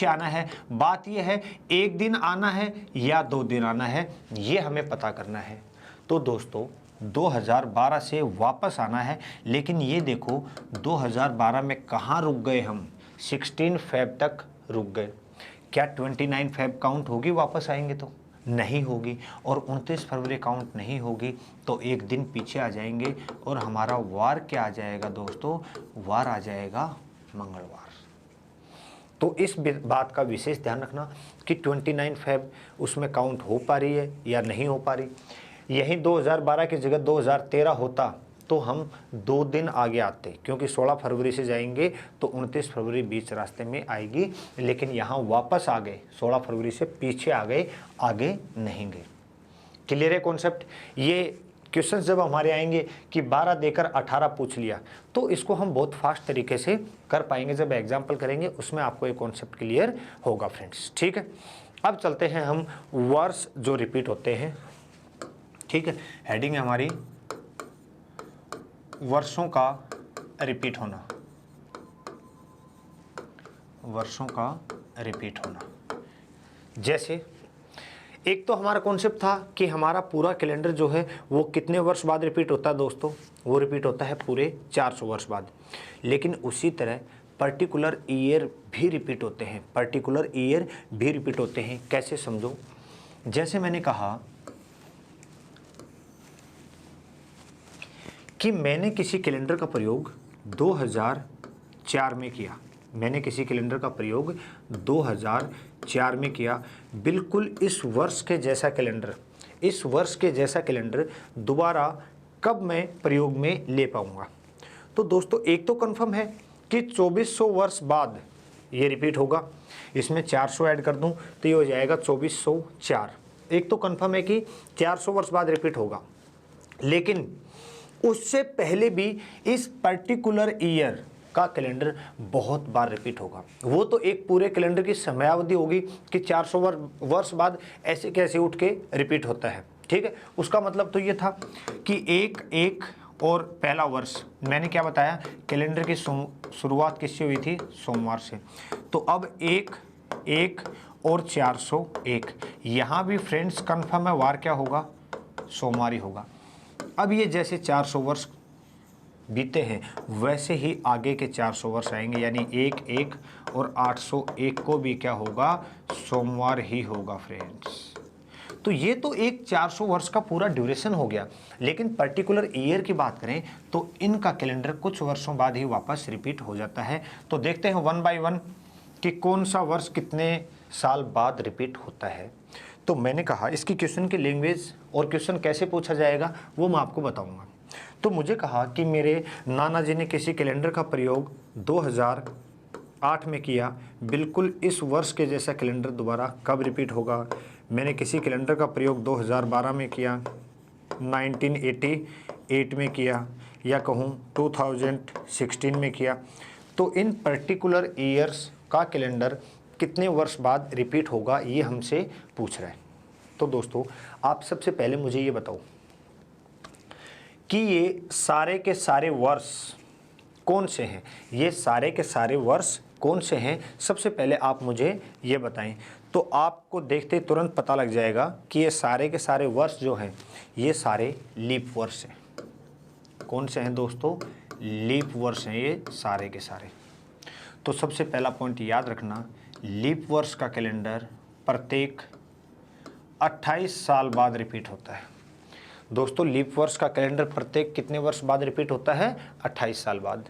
आना है। बात यह है 1 दिन आना है या 2 दिन आना है, ये हमें पता करना है। तो दोस्तों 2012 से वापस आना है, लेकिन ये देखो 2012 में कहाँ रुक गए हम? 16 फेब तक रुक गए। क्या 29 फेब काउंट होगी वापस आएंगे तो? नहीं होगी। और 29 फरवरी काउंट नहीं होगी, तो 1 दिन पीछे आ जाएंगे और हमारा वार क्या आ जाएगा दोस्तों? वार आ जाएगा मंगलवार। तो इस बात का विशेष ध्यान रखना कि 29 फेब उसमें काउंट हो पा रही है या नहीं हो पा रही। यही 2012 की जगह 2013 होता तो हम 2 दिन आगे आते, क्योंकि 16 फरवरी से जाएंगे तो 29 फरवरी बीच रास्ते में आएगी, लेकिन यहाँ वापस आ गए, 16 फरवरी से पीछे आ गए, आगे नहीं गए। क्लियर है कॉन्सेप्ट? ये क्वेश्चन जब हमारे आएंगे कि 12 देकर 18 पूछ लिया, तो इसको हम बहुत फास्ट तरीके से कर पाएंगे। जब एग्जाम्पल करेंगे उसमें आपको ये कॉन्सेप्ट क्लियर होगा फ्रेंड्स। ठीक है, अब चलते हैं हम वर्ष जो रिपीट होते हैं। ठीक है, हेडिंग है हमारी वर्षों का रिपीट होना, वर्षों का रिपीट होना। जैसे एक तो हमारा कॉन्सेप्ट था कि हमारा पूरा कैलेंडर जो है वो कितने वर्ष बाद रिपीट होता है दोस्तों? वो रिपीट होता है पूरे 400 वर्ष बाद। लेकिन उसी तरह पर्टिकुलर ईयर भी रिपीट होते हैं, पर्टिकुलर ईयर भी रिपीट होते हैं। कैसे समझो? जैसे मैंने कहा कि मैंने किसी कैलेंडर का प्रयोग 2004 में किया, मैंने किसी कैलेंडर का प्रयोग 2004 में किया। बिल्कुल इस वर्ष के जैसा कैलेंडर, इस वर्ष के जैसा कैलेंडर दोबारा कब मैं प्रयोग में ले पाऊंगा? तो दोस्तों एक तो कंफर्म है कि 2400 वर्ष बाद ये रिपीट होगा। इसमें 400 ऐड कर दूं तो ये हो जाएगा 2404। एक तो कंफर्म है कि 400 वर्ष बाद रिपीट होगा, लेकिन उससे पहले भी इस पर्टिकुलर ईयर का कैलेंडर बहुत बार रिपीट होगा। वो तो एक पूरे कैलेंडर की समयावधि होगी कि 400 वर्ष बाद ऐसे कैसे उठ के रिपीट होता है। ठीक है, उसका मतलब तो ये था कि एक और पहला वर्ष मैंने क्या बताया, कैलेंडर की शुरुआत किससे हुई थी, सोमवार से। तो अब एक और 401, यहाँ भी फ्रेंड्स कन्फर्म है वार क्या होगा, सोमवार ही होगा। अब ये जैसे 400 वर्ष बीते हैं वैसे ही आगे के 400 वर्ष आएंगे, यानी एक और 801 को भी क्या होगा, सोमवार ही होगा फ्रेंड्स। तो ये तो एक 400 वर्ष का पूरा ड्यूरेशन हो गया, लेकिन पर्टिकुलर ईयर की बात करें तो इनका कैलेंडर कुछ वर्षों बाद ही वापस रिपीट हो जाता है। तो देखते हैं 1 बाय 1 कि कौन सा वर्ष कितने साल बाद रिपीट होता है। तो मैंने कहा इसकी क्वेश्चन की लैंग्वेज और क्वेश्चन कैसे पूछा जाएगा वो मैं आपको बताऊंगा। तो मुझे कहा कि मेरे नाना जी ने किसी कैलेंडर का प्रयोग 2008 में किया, बिल्कुल इस वर्ष के जैसा कैलेंडर दोबारा कब रिपीट होगा। मैंने किसी कैलेंडर का प्रयोग 2012 में किया, 1988 में किया, या कहूँ 2016 में किया। तो इन पर्टिकुलर ईयर्स का कैलेंडर कितने वर्ष बाद रिपीट होगा ये हमसे पूछ रहा है। तो दोस्तों आप सबसे पहले मुझे ये बताओ कि ये सारे के सारे वर्ष कौन से हैं, ये सारे के सारे वर्ष कौन से हैं, सबसे पहले आप मुझे ये बताएं। तो आपको देखते तुरंत पता लग जाएगा कि ये सारे के सारे वर्ष जो हैं ये सारे लीप वर्ष हैं। कौन से हैं दोस्तों, लीप वर्ष हैं ये सारे के सारे। तो सबसे पहला पॉइंट याद रखना, लीप वर्ष का कैलेंडर प्रत्येक 28 साल बाद रिपीट होता है। दोस्तों लीप वर्ष का कैलेंडर प्रत्येक कितने वर्ष बाद रिपीट होता है, 28 साल बाद।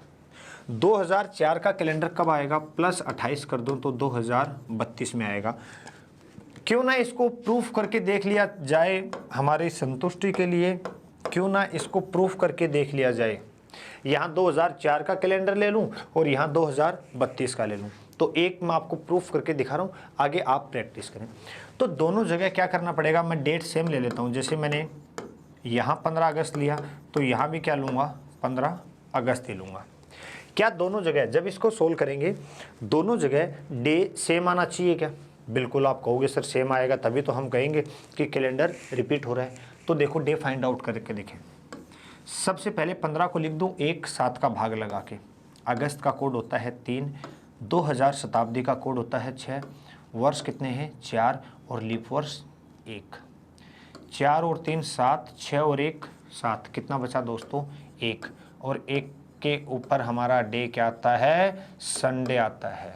2004 का कैलेंडर कब आएगा, प्लस 28 कर दूं तो 2032 में आएगा। क्यों ना इसको प्रूफ करके देख लिया जाए, हमारी संतुष्टि के लिए क्यों ना इसको प्रूफ करके देख लिया जाए। यहाँ 2004 का कैलेंडर ले लूँ और यहाँ 2032 का ले लूँ। तो एक मैं आपको प्रूफ करके दिखा रहा हूँ, आगे आप प्रैक्टिस करें। तो दोनों जगह क्या करना पड़ेगा, मैं डेट सेम ले लेता हूँ। जैसे मैंने यहाँ 15 अगस्त लिया तो यहाँ भी क्या लूँगा, 15 अगस्त ही लूँगा। क्या दोनों जगह जब इसको सोल्व करेंगे दोनों जगह डे सेम आना चाहिए क्या, बिल्कुल आप कहोगे सर सेम आएगा तभी तो हम कहेंगे कि कैलेंडर रिपीट हो रहा है। तो देखो डे फाइंड आउट करके देखें। सबसे पहले 15 को लिख दूं 1 7 का भाग लगा के। अगस्त का कोड होता है 3, 2000 शताब्दी का कोड होता है 6, वर्ष कितने हैं 4 और लीप वर्ष 1। 4 और 3 7, 6 और 1 7, कितना बचा दोस्तों 1, और 1 के ऊपर हमारा डे क्या आता है, संडे आता है।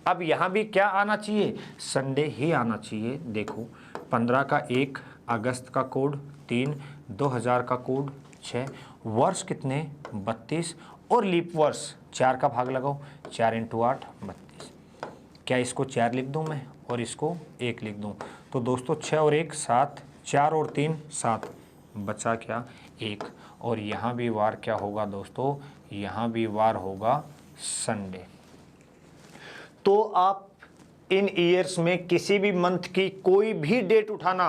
अब यहाँ भी क्या आना चाहिए, संडे ही आना चाहिए। देखो 15 का 1, अगस्त का कोड 3, 2000 का कोड 6, वर्ष कितने 32 और लीप वर्ष 4 का भाग लगाओ, 4 × 8 32। क्या इसको 4 लिख दूँ मैं और इसको 1 लिख दूँ, तो दोस्तों 6 और 1 7, 4 और 3 7, बचा क्या 1। और यहाँ भी वार क्या होगा दोस्तों, यहाँ भी वार होगा संडे। तो आप इन ईयर्स में किसी भी मंथ की कोई भी डेट उठाना,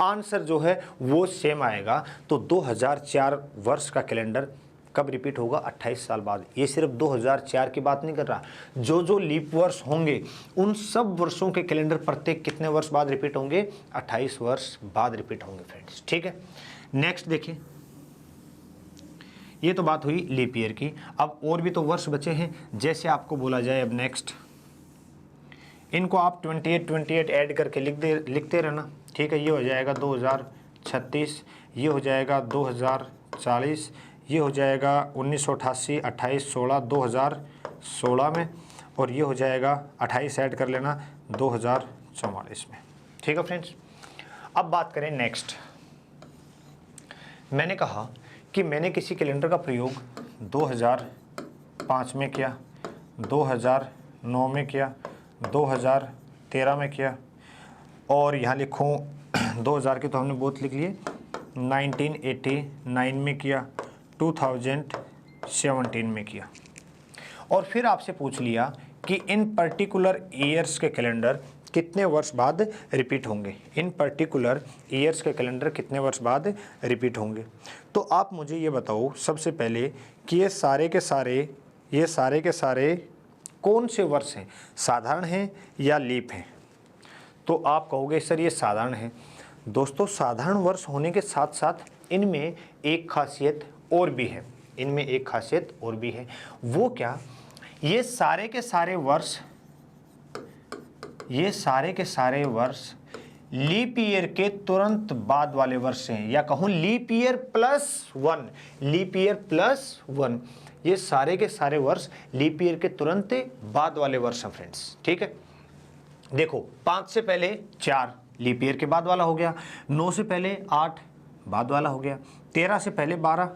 आंसर जो है वो सेम आएगा। तो 2004 वर्ष का कैलेंडर कब रिपीट होगा, 28 साल बाद। ये सिर्फ 2004 की बात नहीं कर रहा, जो लीप वर्ष होंगे उन सब वर्षों के कैलेंडर प्रत्येक कितने वर्ष बाद रिपीट होंगे, 28 वर्ष बाद रिपीट होंगे फ्रेंड्स। ठीक है, नेक्स्ट देखिए, ये तो बात हुई लीप ईयर की। अब और भी तो वर्ष बचे हैं, जैसे आपको बोला जाए अब नेक्स्ट, इनको आप 28 ऐड करके लिखते रहना। ठीक है, ये हो जाएगा 2036, ये हो जाएगा 2040, ये हो जाएगा 1988, 28 16 2016 में, और ये हो जाएगा 28 ऐड कर लेना 2044 में। ठीक है फ्रेंड्स, अब बात करें नेक्स्ट। मैंने कहा कि मैंने किसी कैलेंडर का प्रयोग 2005 में किया, 2009 में किया, 2013 में किया, और यहाँ लिखूँ 2000 के तो हमने बहुत लिख लिए, 1989 में किया, 2017 में किया। और फिर आपसे पूछ लिया कि इन पर्टिकुलर ईयर्स के कैलेंडर कितने वर्ष बाद रिपीट होंगे, इन पर्टिकुलर ईयर्स के कैलेंडर कितने वर्ष बाद रिपीट होंगे। तो आप मुझे ये बताओ सबसे पहले कि ये सारे के सारे कौन से वर्ष हैं, साधारण हैं या लीप हैं। तो आप कहोगे सर ये साधारण है, दोस्तों साधारण वर्ष होने के साथ साथ इनमें एक खासियत और भी है, इनमें एक खासियत और भी है। वो क्या? ये सारे के सारे वर्ष, ये सारे के सारे वर्ष लीप ईयर के तुरंत बाद वाले वर्ष हैं, या कहूँ लीप ईयर +1, लीप ईयर +1, ये सारे के सारे वर्ष लीप ईयर के तुरंत बाद वाले वर्ष हैं फ्रेंड्स। ठीक है, देखो 5 से पहले 4 लीप ईयर के बाद वाला हो गया, 9 से पहले 8 बाद वाला हो गया, 13 से पहले 12,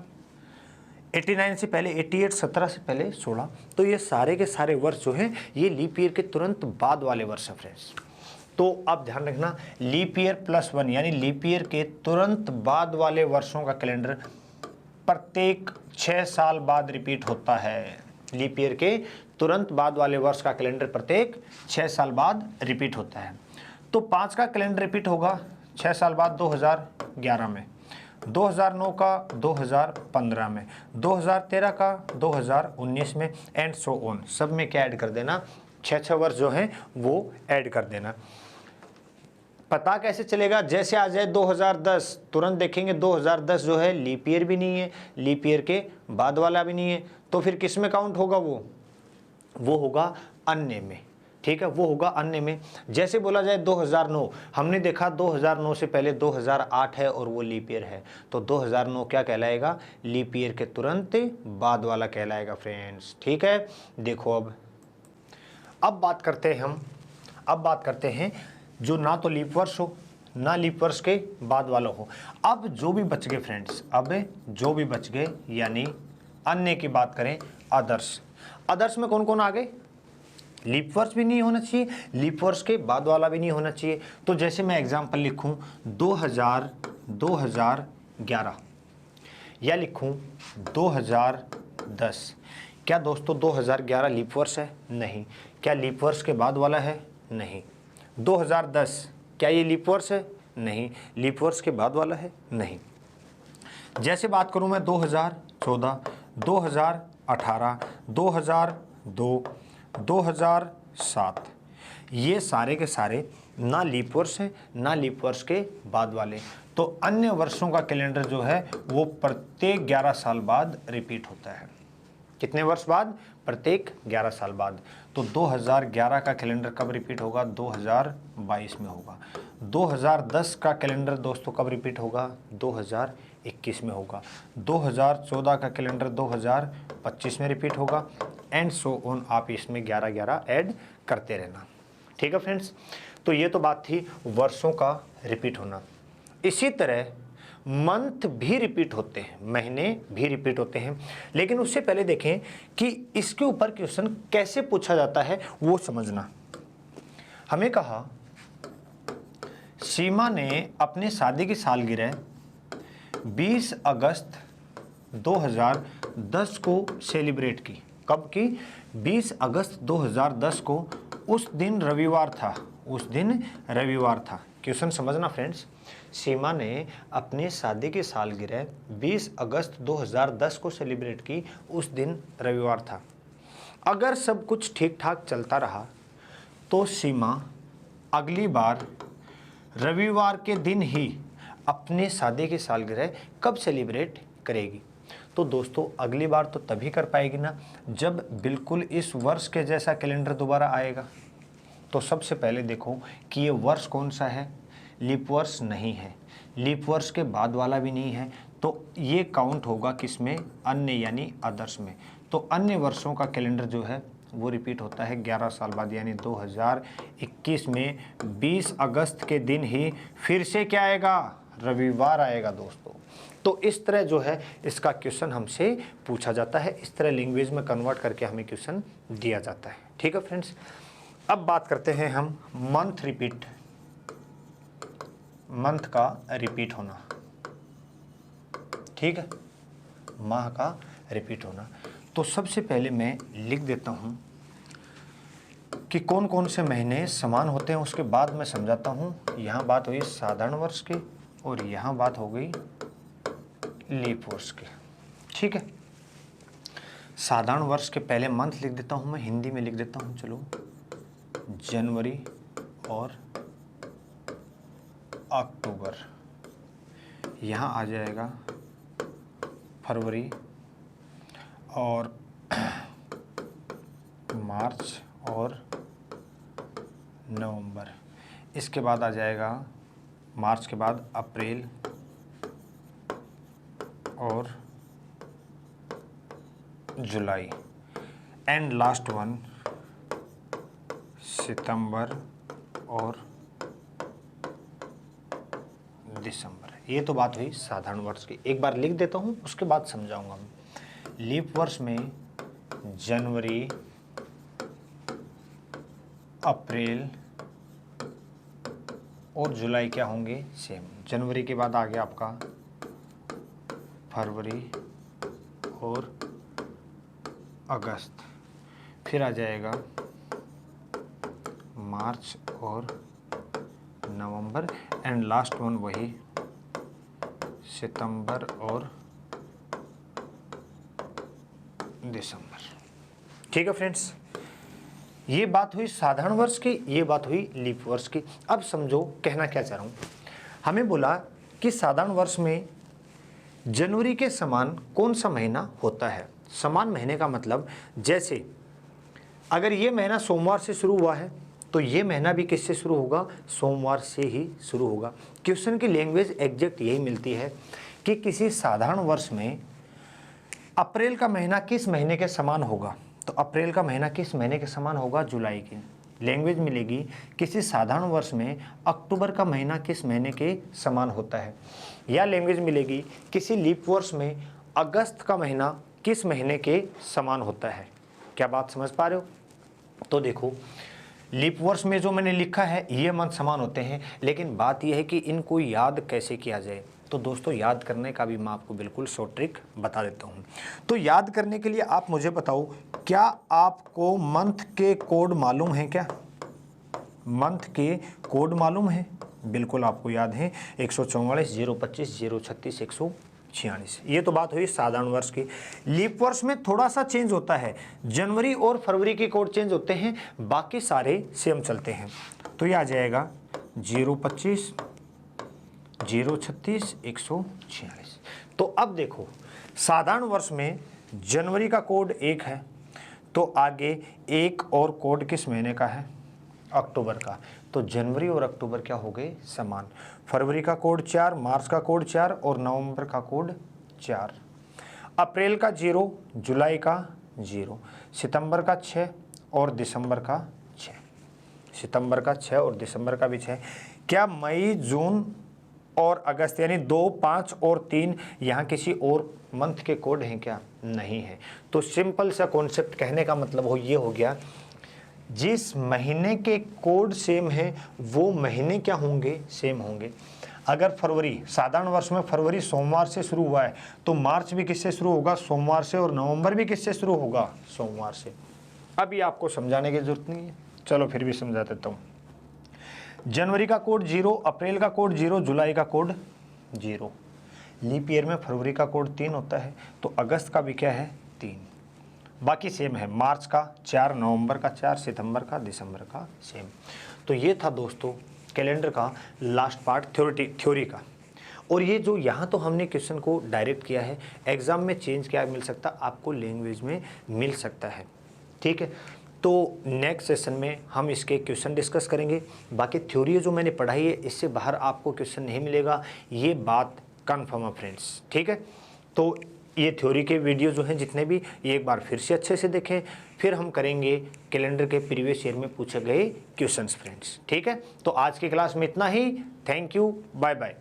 89 से पहले 88, 17 से पहले 16। तो ये सारे के सारे वर्ष जो हैं ये लीप ईयर के तुरंत बाद वाले वर्ष हैं फ्रेंड्स। तो आप ध्यान रखना, लीप ईयर +1 यानी लीप ईयर के तुरंत बाद वाले वर्षों का कैलेंडर प्रत्येक 6 साल बाद रिपीट होता है। लीप ईयर के तुरंत बाद वाले वर्ष का कैलेंडर प्रत्येक 6 साल बाद रिपीट होता है। तो 5 का कैलेंडर रिपीट होगा 6 साल बाद 2011 में, 2009 का 2015 में, 2013 का 2019 में, एंड सो ऑन। सब में क्या ऐड कर देना, 6 वर्ष जो हैं वो ऐड कर देना। पता कैसे चलेगा? जैसे आ जाए 2010, तुरंत देखेंगे 2010 जो है लीप ईयर भी नहीं है, लीप ईयर के बाद वाला भी नहीं है, तो फिर किस में काउंट होगा? वो होगा अन्य में। ठीक है, वो होगा अन्य में। जैसे बोला जाए 2009, हमने देखा 2009 से पहले 2008 है और वो लीप ईयर है, तो 2009 क्या कहलाएगा? लीप ईयर के तुरंत बाद वाला कहलाएगा फ्रेंड्स। ठीक है, देखो अब बात करते हैं जो ना तो लीप वर्ष हो ना लीप वर्ष के बाद वाला हो। अब जो भी बच गए फ्रेंड्स, अब जो भी बच गए यानी अन्य की बात करें, अदर्स। अदर्स में कौन कौन आ गए? लीप वर्ष भी नहीं होना चाहिए, लीप वर्ष के बाद वाला भी नहीं होना चाहिए। तो जैसे मैं एग्जांपल लिखूं 2011 या लिखूं 2010। क्या दोस्तों 2011 लीप वर्ष है? नहीं। क्या लीप वर्ष के बाद वाला है? नहीं। 2010 क्या ये लीप वर्ष है? नहीं। लीप वर्ष के बाद वाला है? नहीं। जैसे बात करूं मैं 2014, 2018, 2002, 2007, ये सारे के सारे ना लीप वर्ष है ना लीप वर्ष के बाद वाले। तो अन्य वर्षों का कैलेंडर जो है वो प्रत्येक 11 साल बाद रिपीट होता है। कितने वर्ष बाद? प्रत्येक 11 साल बाद। तो 2011 का कैलेंडर कब रिपीट होगा? 2022 में होगा। 2010 का कैलेंडर दोस्तों कब रिपीट होगा? 2021 में होगा। 2014 का कैलेंडर 2025 में रिपीट होगा, एंड सो ऑन। आप इसमें 11-11 ऐड करते रहना। ठीक है फ्रेंड्स, तो ये तो बात थी वर्षों का रिपीट होना। इसी तरह मंथ भी रिपीट होते हैं, महीने भी रिपीट होते हैं। लेकिन उससे पहले देखें कि इसके ऊपर क्वेश्चन कैसे पूछा जाता है वो समझना। हमें कहा सीमा ने अपने शादी की सालगिरह 20 अगस्त 2010 को सेलिब्रेट की। कब की? 20 अगस्त 2010 को। उस दिन रविवार था, उस दिन रविवार था। क्वेश्चन समझना फ्रेंड्स, सीमा ने अपने शादी की सालगिरह 20 अगस्त 2010 को सेलिब्रेट की, उस दिन रविवार था। अगर सब कुछ ठीक ठाक चलता रहा तो सीमा अगली बार रविवार के दिन ही अपने शादी की सालगिरह कब सेलिब्रेट करेगी? तो दोस्तों अगली बार तो तभी कर पाएगी ना जब बिल्कुल इस वर्ष के जैसा कैलेंडर दोबारा आएगा। तो सबसे पहले देखो कि ये वर्ष कौन सा है? लीप वर्ष नहीं है, लीप वर्ष के बाद वाला भी नहीं है, तो ये काउंट होगा किसमें? अन्य यानी अदर्स में। तो अन्य वर्षों का कैलेंडर जो है वो रिपीट होता है 11 साल बाद, यानी 2021 में 20 अगस्त के दिन ही फिर से क्या आएगा? रविवार आएगा दोस्तों। तो इस तरह जो है इसका क्वेश्चन हमसे पूछा जाता है, इस तरह लैंग्वेज में कन्वर्ट करके हमें क्वेश्चन दिया जाता है। ठीक है फ्रेंड्स, अब बात करते हैं हम मंथ रिपीट, मंथ का रिपीट होना। ठीक है, माह का रिपीट होना। तो सबसे पहले मैं लिख देता हूँ कि कौन कौन से महीने समान होते हैं, उसके बाद मैं समझाता हूँ। यहाँ बात हुई साधारण वर्ष की और यहाँ बात हो गई लीप वर्ष की। ठीक है, साधारण वर्ष के पहले मंथ लिख देता हूँ मैं, हिंदी में लिख देता हूँ। चलो, जनवरी और अक्टूबर, यहाँ आ जाएगा फरवरी और मार्च और नवंबर। इसके बाद आ जाएगा मार्च के बाद अप्रैल और जुलाई, एंड लास्ट वन सितंबर और दिसंबर। ये तो बात हुई साधारण वर्ष की। एक बार लिख देता हूँ, उसके बाद समझाऊंगा मैं। लीप वर्ष में जनवरी, अप्रैल और जुलाई क्या होंगे, सेम। जनवरी के बाद आ गया आपका फरवरी और अगस्त, फिर आ जाएगा मार्च और नवंबर, एंड लास्ट वन वही सितंबर और दिसंबर। ठीक है फ्रेंड्स, ये बात हुई साधारण वर्ष की, ये बात हुई लीप वर्ष की। अब समझो कहना क्या चाह रहा हूँ। हमें बोला कि साधारण वर्ष में जनवरी के समान कौन सा महीना होता है। समान महीने का मतलब, जैसे अगर ये महीना सोमवार से शुरू हुआ है तो ये महीना भी किससे शुरू होगा, सोमवार से ही शुरू होगा। क्वेश्चन की लैंग्वेज एग्जैक्ट यही मिलती है कि किसी साधारण वर्ष में अप्रैल का महीना किस महीने के समान होगा, तो अप्रैल का महीना किस महीने के समान होगा, जुलाई के। लैंग्वेज मिलेगी किसी साधारण वर्ष में अक्टूबर का महीना किस महीने के समान होता है, या लैंग्वेज मिलेगी किसी लीप वर्ष में अगस्त का महीना किस महीने के समान होता है। क्या बात समझ पा रहे हो? तो देखो, लीप वर्ष में जो मैंने लिखा है ये मंथ समान होते हैं, लेकिन बात यह है कि इनको याद कैसे किया जाए। तो दोस्तों, याद करने का भी मैं आपको बिल्कुल शॉर्ट ट्रिक बता देता हूँ। तो याद करने के लिए आप मुझे बताओ, क्या आपको मंथ के कोड मालूम है? क्या मंथ के कोड मालूम है? बिल्कुल आपको याद है, 144, 025, 036, 146। ये तो बात हुई साधारण वर्ष की। लीप वर्ष में थोड़ा सा चेंज होता है, जनवरी और फरवरी के कोड चेंज होते हैं, बाकी सारे सेम चलते हैं। तो ये आ जाएगा 025, 036, 146। तो अब देखो, साधारण वर्ष में जनवरी का कोड 1 है, तो आगे एक और कोड किस महीने का है, अक्टूबर का। तो जनवरी और अक्टूबर क्या हो गए, समान। फरवरी का कोड 4, मार्च का कोड 4 और नवंबर का कोड 4। अप्रैल का 0, जुलाई का 0, सितंबर का 6 और दिसंबर का 6। सितंबर का 6 और दिसंबर का भी 6। क्या मई, जून और अगस्त यानी 2, 5 और 3 यहाँ किसी और मंथ के कोड हैं क्या? नहीं है। तो सिंपल सा कॉन्सेप्ट कहने का मतलब ये हो गया, जिस महीने के कोड सेम है वो महीने क्या होंगे, सेम होंगे। अगर फरवरी, साधारण वर्ष में फरवरी सोमवार से शुरू हुआ है तो मार्च भी किससे शुरू होगा, सोमवार से, और नवंबर भी किससे शुरू होगा, सोमवार से। अभी आपको समझाने की जरूरत नहीं है, चलो फिर भी समझा देता हूँ। जनवरी का कोड 0, अप्रैल का कोड 0, जुलाई का कोड 0। लीप ईयर में फरवरी का कोड 3 होता है, तो अगस्त का भी क्या है, 3। बाकी सेम है, मार्च का 4, नवंबर का 4, सितंबर का, दिसंबर का सेम। तो ये था दोस्तों कैलेंडर का लास्ट पार्ट, थ्योरी का। और ये जो यहाँ तो हमने क्वेश्चन को डायरेक्ट किया है, एग्जाम में चेंज क्या मिल सकता, आपको लैंग्वेज में मिल सकता है। ठीक है, तो नेक्स्ट सेशन में हम इसके क्वेश्चन डिस्कस करेंगे। बाकी थ्योरी जो मैंने पढ़ाई है इससे बाहर आपको क्वेश्चन नहीं मिलेगा, ये बात कन्फर्म है फ्रेंड्स। ठीक है, तो ये थ्योरी के वीडियो जो हैं जितने भी, ये एक बार फिर से अच्छे से देखें, फिर हम करेंगे कैलेंडर के प्रीवियस ईयर में पूछे गए क्वेश्चंस फ्रेंड्स। ठीक है, तो आज की क्लास में इतना ही। Thank you, bye bye.